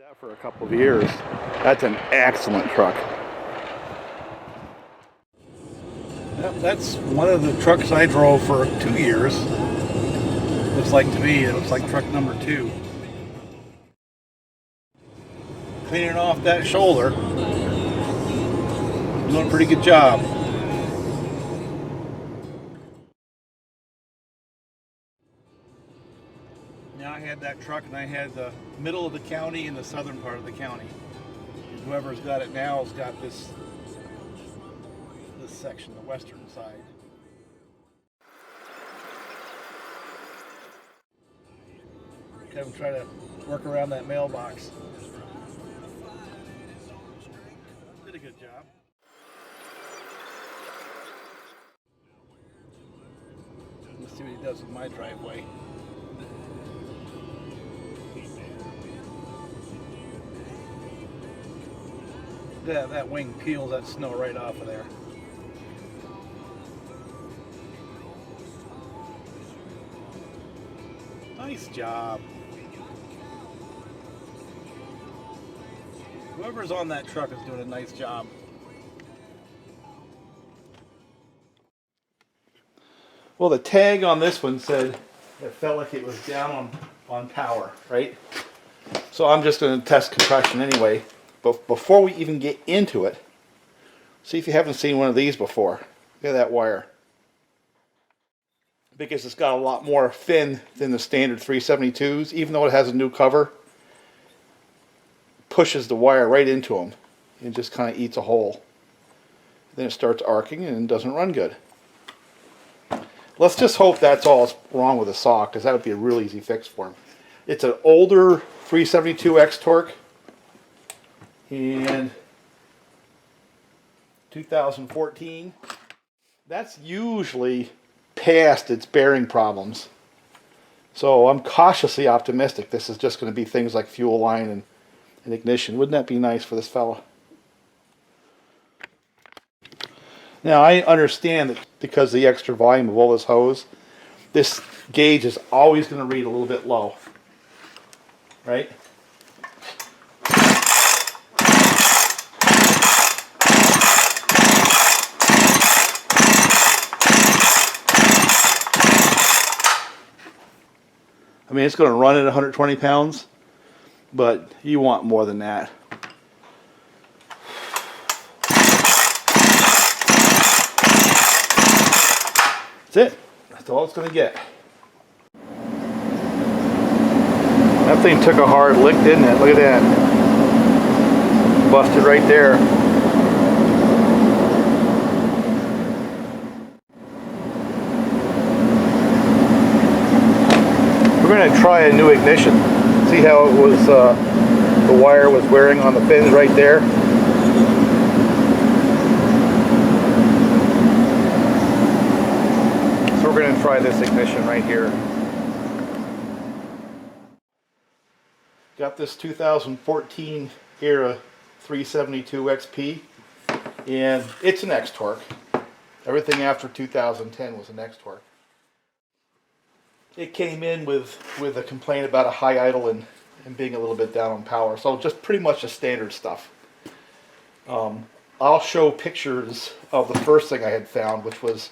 That for a couple of years. That's an excellent truck. Yep, that's one of the trucks I drove for 2 years. Looks like to me, it looks like truck number 2. Cleaning off that shoulder. Doing a pretty good job. Now I had that truck and I had the middle of the county and the southern part of the county. Whoever's got it now has got this section, the western side. Have him try to work around that mailbox. Did a good job. Let's see what he does with my driveway. Yeah, that wing peels that snow right off of there. Nice job. Whoever's on that truck is doing a nice job. Well, the tag on this one said it felt like it was down on power, right? So I'm just going to test compression anyway. But before we even get into it, see if you haven't seen one of these before. Look at that wire. Because it's got a lot more fin than the standard 372s, even though it has a new cover, pushes the wire right into them and just kind of eats a hole. Then it starts arcing and doesn't run good. Let's just hope that's all that's wrong with the saw, because that would be a real easy fix for him. It's an older 372 X-Torq and 2014. That's usually past its bearing problems. So I'm cautiously optimistic this is just going to be things like fuel line and ignition. Wouldn't that be nice for this fella? Now I understand that because of the extra volume of all this hose, this gauge is always going to read a little bit low, right? I mean, it's going to run at 120 pounds, but you want more than that. That's it. That's all it's going to get. That thing took a hard lick, didn't it? Look at that. Busted right there. We're going to try a new ignition. See how it was, the wire was wearing on the fins right there? So we're going to try this ignition right here. Got this 2014 era 372 XP, and it's an X-Torq. Everything after 2010 was an X-Torq. It came in with a complaint about a high idle and being a little bit down on power. So just pretty much the standard stuff. I'll show pictures of the first thing I had found, which was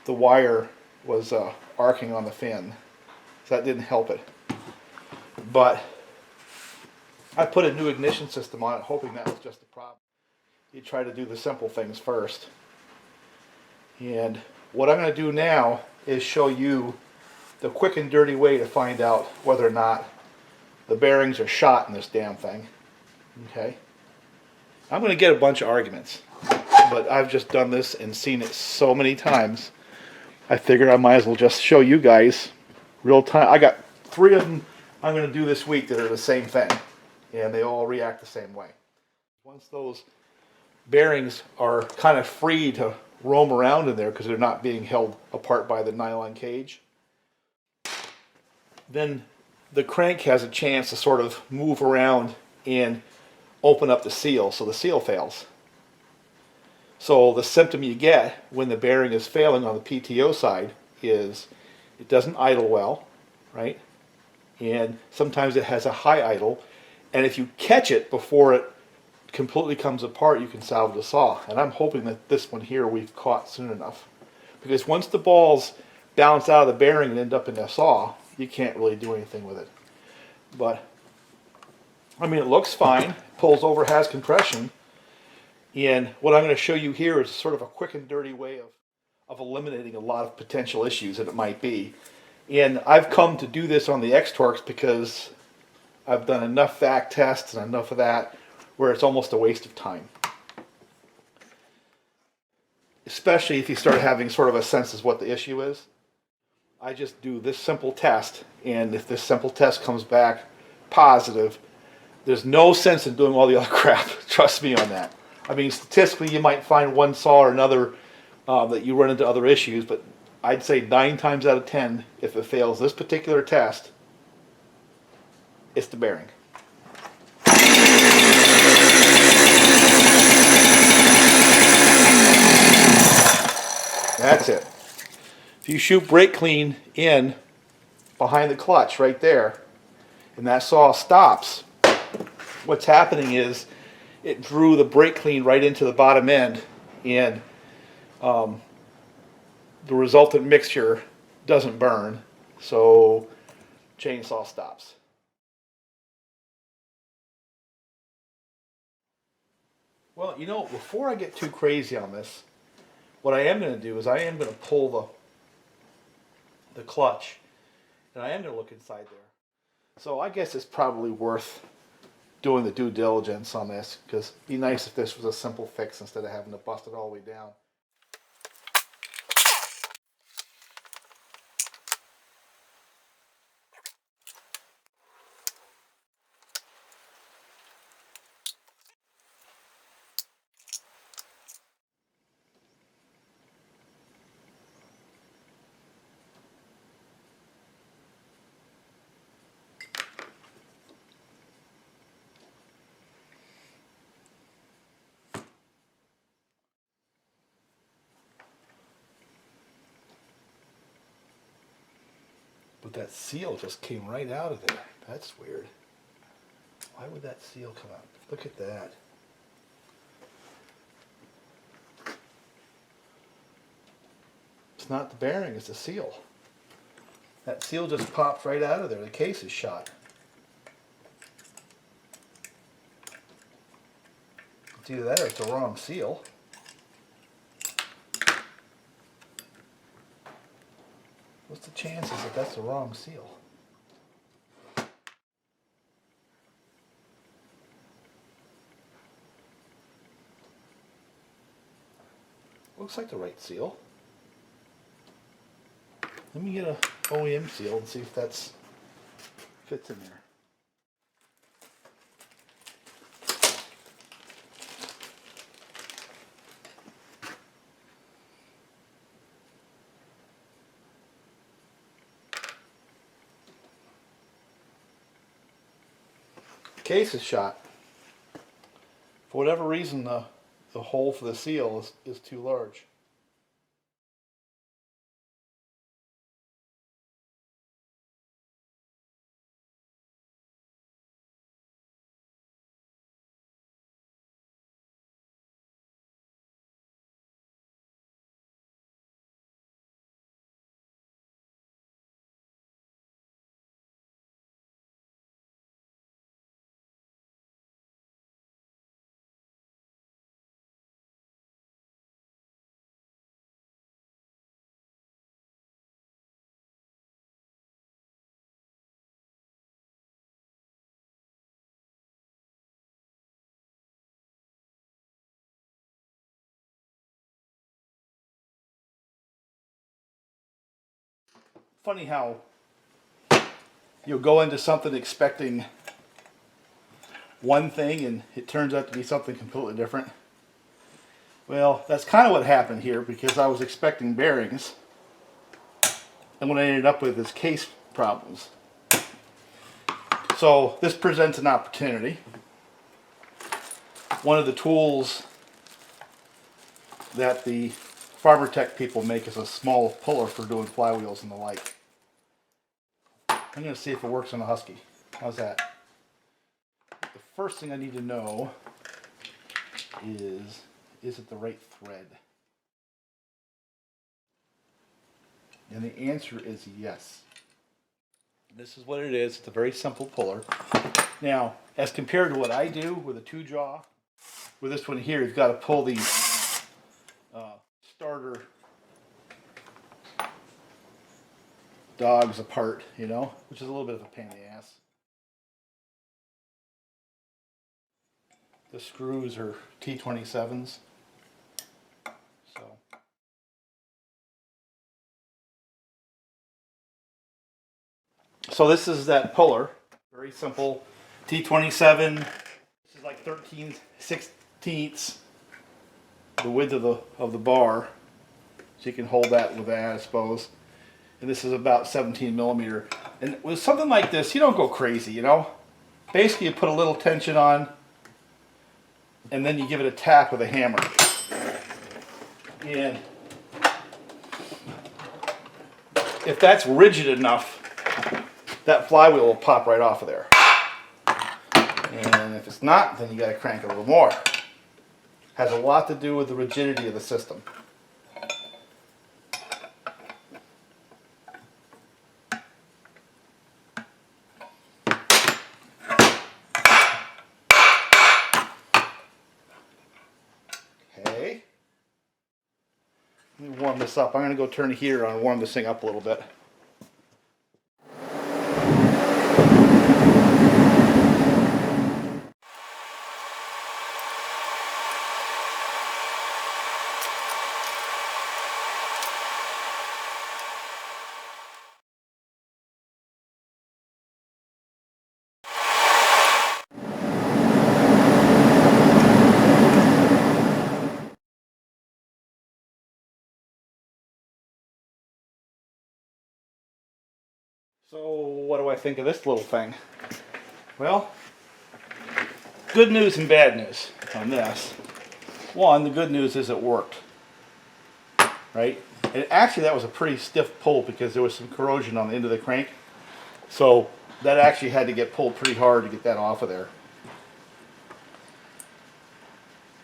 the wire was arcing on the fin. So that didn't help it. But I put a new ignition system on it, hoping that was just the problem. You try to do the simple things first. And what I'm going to do now is show you the quick and dirty way to find out whether or not the bearings are shot in this damn thing. Okay? I'm going to get a bunch of arguments, but I've just done this and seen it so many times, I figured I might as well just show you guys real time. I got 3 of them I'm going to do this week that are the same thing, and they all react the same way. Once those bearings are kind of free to roam around in there because they're not being held apart by the nylon cage, then the crank has a chance to sort of move around and open up the seal, so the seal fails. So the symptom you get when the bearing is failing on the PTO side is it doesn't idle well, right? And sometimes it has a high idle, And if you catch it before it completely comes apart, you can salvage the saw. And I'm hoping that this one here we've caught soon enough. Because once the balls bounce out of the bearing and end up in the saw, you can't really do anything with it. But, I mean, it looks fine. Pulls over, has compression. And what I'm going to show you here is sort of a quick and dirty way of eliminating a lot of potential issues that it might be. And I've come to do this on the X-Torques because I've done enough vac tests and enough of that where it's almost a waste of time. Especially if you start having sort of a sense of what the issue is. I just do this simple test, and if this simple test comes back positive, there's no sense in doing all the other crap. Trust me on that. I mean, statistically, you might find one saw or another that you run into other issues, but I'd say 9 times out of 10, if it fails this particular test, it's the bearing. That's it. If you shoot brake clean in behind the clutch right there, and that saw stops, what's happening is it drew the brake clean right into the bottom end, and the resultant mixture doesn't burn, so chainsaw stops. Well, you know, before I get too crazy on this, what I am going to do is I am going to pull the clutch, and I am going to look inside there. So I guess it's probably worth doing the due diligence on this, because it'd be nice if this was a simple fix instead of having to bust it all the way down. But that seal just came right out of there. That's weird. Why would that seal come out? Look at that. It's not the bearing, it's the seal. That seal just popped right out of there. The case is shot. It's either that or it's the wrong seal. What's the chances that that's the wrong seal? Looks like the right seal. Let me get a OEM seal and see if that's fits in there. Case is shot. For whatever reason, the hole for the seal is too large. Funny how you'll go into something expecting one thing and it turns out to be something completely different. Well, that's kind of what happened here, because I was expecting bearings, and what I ended up with is case problems. So this presents an opportunity. One of the tools that the Farmer Tech people make is a small puller for doing flywheels and the like. I'm going to see if it works on a Husky. How's that? first thing I need to know is it the right thread? And the answer is yes. This is what it is. It's a very simple puller. Now, as compared to what I do with a 2-jaw, with this one here, you've got to pull the starter dogs apart, you know, which is a little bit of a pain in the ass. The screws are T27s. So this is that puller, very simple, T27. This is like 13/16 the width of the bar, so you can hold that with that, I suppose. And this is about 17 millimeter. And with something like this, you don't go crazy, you know. Basically, you put a little tension on, and then you give it a tap with a hammer. And if that's rigid enough, that flywheel will pop right off of there. And if it's not, then you got to crank it a little more. Has a lot to do with the rigidity of the system. Okay. Let me warm this up. I'm going to go turn the heater on and warm this thing up a little bit. So what do I think of this little thing? Well, good news and bad news on this. One, the good news is it worked, right? And actually that was a pretty stiff pull because there was some corrosion on the end of the crank. So that actually had to get pulled pretty hard to get that off of there.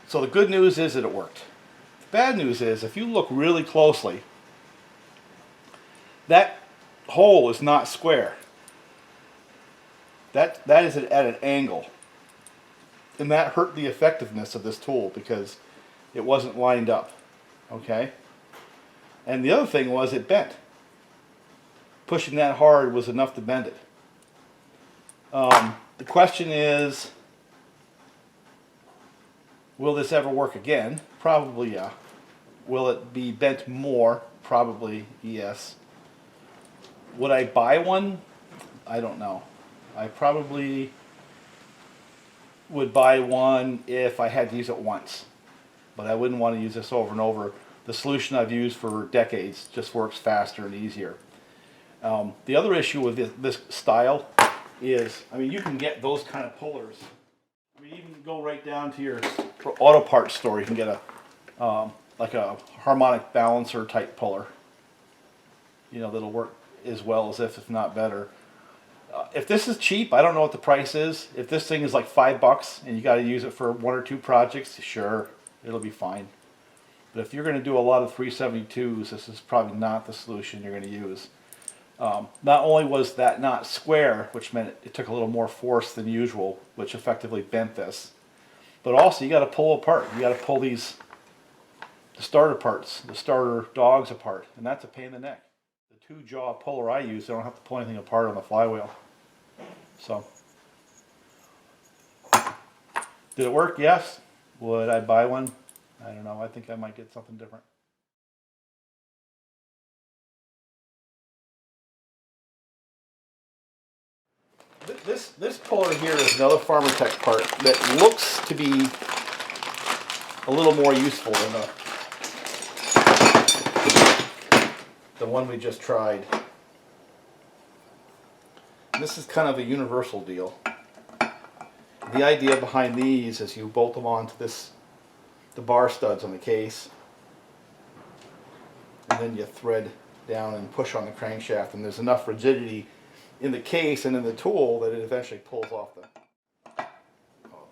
So the good news is that it worked. The bad news is if you look really closely, that hole is not square. That is at an angle. And that hurt the effectiveness of this tool because it wasn't lined up. Okay? And the other thing was it bent. Pushing that hard was enough to bend it. The question is, will this ever work again? Probably yeah. Will it be bent more? Probably yes. Would I buy one? I don't know. I probably would buy one if I had to use it once. But I wouldn't want to use this over and over. The solution I've used for decades just works faster and easier. The other issue with this style is, I mean, you can get those kind of pullers. I mean, you can go right down to your auto parts store. You can get a like a harmonic balancer type puller. You know, that'll work as well as if not better. If this is cheap, I don't know what the price is. If this thing is like $5 and you got to use it for 1 or 2 projects, sure, it'll be fine. But if you're going to do a lot of 372s, this is probably not the solution you're going to use. Not only was that not square, which meant it took a little more force than usual, which effectively bent this, but also you got to pull apart. You got to pull the starter parts, the starter dogs apart, and that's a pain in the neck. The 2-jaw puller I use, I don't have to pull anything apart on the flywheel. So, did it work? Yes. Would I buy one? I don't know. I think I might get something different. This puller here is another Farmertech part that looks to be a little more useful than the one we just tried. This is kind of a universal deal. The idea behind these is you bolt them onto the bar studs on the case, and then you thread down and push on the crankshaft, and there's enough rigidity in the case and in the tool that it eventually pulls off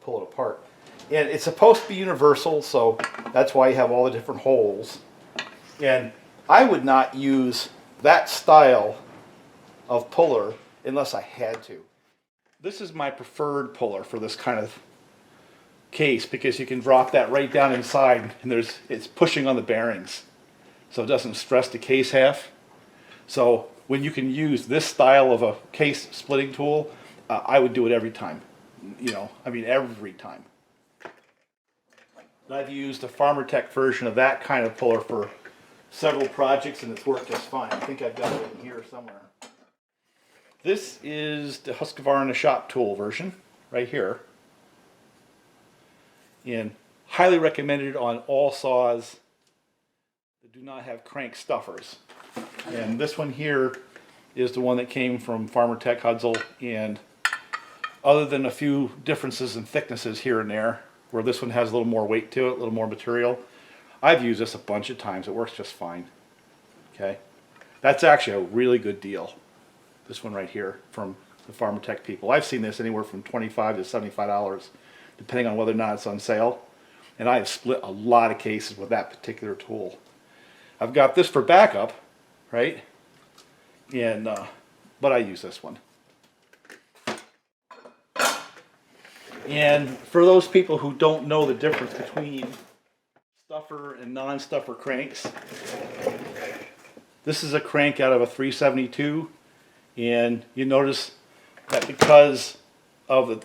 pull it apart. And it's supposed to be universal, so that's why you have all the different holes. And I would not use that style of puller unless I had to. This is my preferred puller for this kind of case because you can drop that right down inside and it's pushing on the bearings, so it doesn't stress the case half. So when you can use this style of a case splitting tool, I would do it every time. You know, I mean every time. I've used a Farmertech version of that kind of puller for several projects and it's worked just fine. I think I've got it in here somewhere. This is the Husqvarna shop tool version right here. And highly recommended on all saws that do not have crank stuffers. And this one here is the one that came from Farmertech Hudsel, and other than a few differences in thicknesses here and there, where this one has a little more weight to it, a little more material, I've used this a bunch of times. It works just fine. Okay, that's actually a really good deal. This one right here from the Farmertech people. I've seen this anywhere from $25 to $75, depending on whether or not it's on sale. And I have split a lot of cases with that particular tool. I've got this for backup, right? And but I use this one. And for those people who don't know the difference between stuffer and non-stuffer cranks, this is a crank out of a 372, and you notice that because of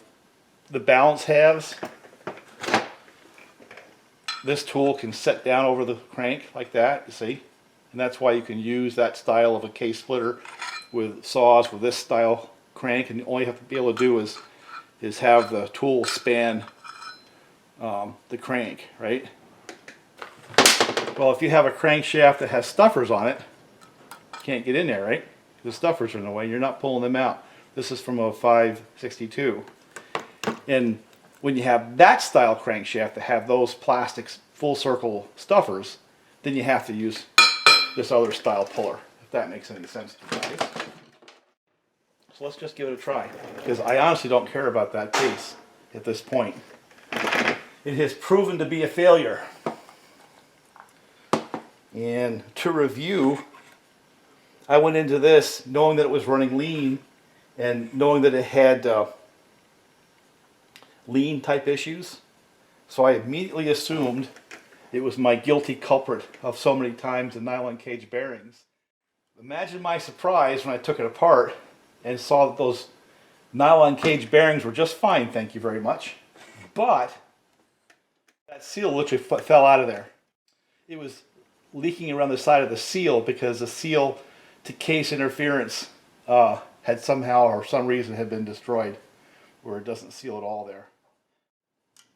the balance halves, this tool can set down over the crank like that, you see? And that's why you can use that style of a case splitter with saws with this style crank, and all you have to be able to do is have the tool span the crank, right? Well, if you have a crankshaft that has stuffers on it, you can't get in there, right? The stuffers are in the way, you're not pulling them out. This is from a 562. And when you have that style crankshaft that have those plastics full circle stuffers, then you have to use this other style puller, if that makes any sense to you guys. So let's just give it a try, because I honestly don't care about that case at this point. It has proven to be a failure. And to review, I went into this knowing that it was running lean and knowing that it had lean type issues. So I immediately assumed it was my guilty culprit of so many times the nylon cage bearings. Imagine my surprise when I took it apart and saw that those nylon cage bearings were just fine, thank you very much. But that seal literally fell out of there. It was leaking around the side of the seal because the seal to case interference had somehow or some reason had been destroyed, where it doesn't seal at all there.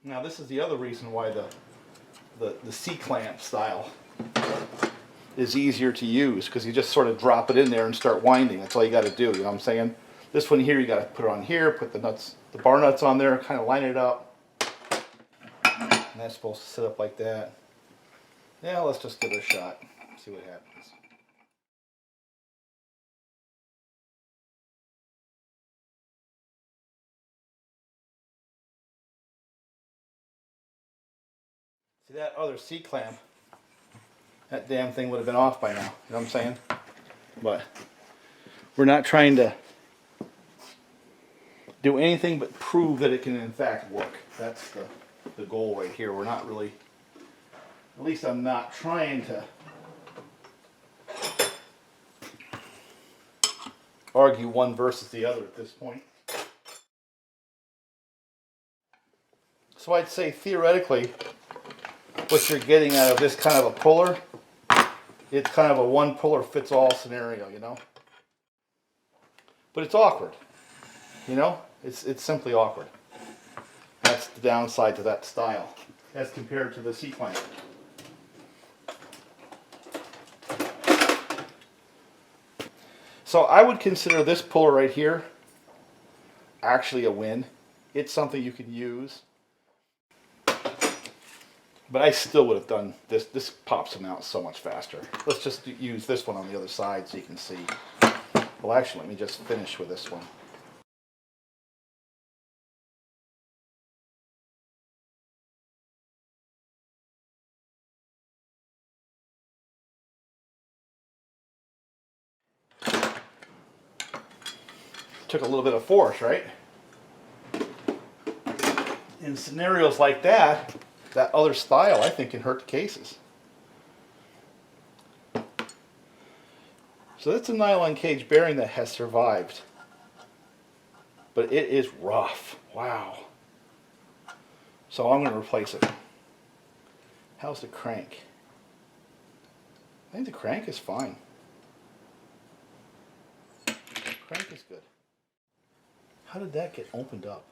Now this is the other reason why the C-clamp style is easier to use, because you just sort of drop it in there and start winding. That's all you got to do, you know what I'm saying? This one here, you got to put it on here, put the nuts, the bar nuts on there, kind of line it up. And that's supposed to sit up like that. Yeah, let's just give it a shot, see what happens. See that other C-clamp, that damn thing would have been off by now, you know what I'm saying? But we're not trying to do anything but prove that it can in fact work. That's the goal right here. We're not really, at least I'm not trying to argue one versus the other at this point. So I'd say theoretically, what you're getting out of this kind of a puller, it's kind of a one puller fits all scenario, you know? But it's awkward, you know? It's simply awkward. That's the downside to that style as compared to the C-clamp. So I would consider this puller right here actually a win. It's something you can use. But I still would have done this. This pops them out so much faster. Let's just use this one on the other side so you can see. Well, actually, let me just finish with this one. took a little bit of force, right? In scenarios like that, that other style I think can hurt the cases. So that's a nylon cage bearing that has survived. But it is rough. Wow. So I'm going to replace it. How's the crank? I think the crank is fine. The crank is good. How did that get opened up?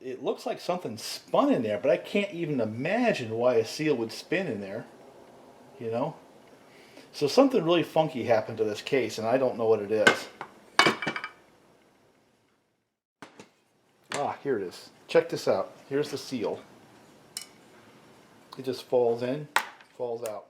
It looks like something spun in there, but I can't even imagine why a seal would spin in there. You know? So something really funky happened to this case, and I don't know what it is. Ah, here it is. Check this out. Here's the seal. It just falls in, falls out.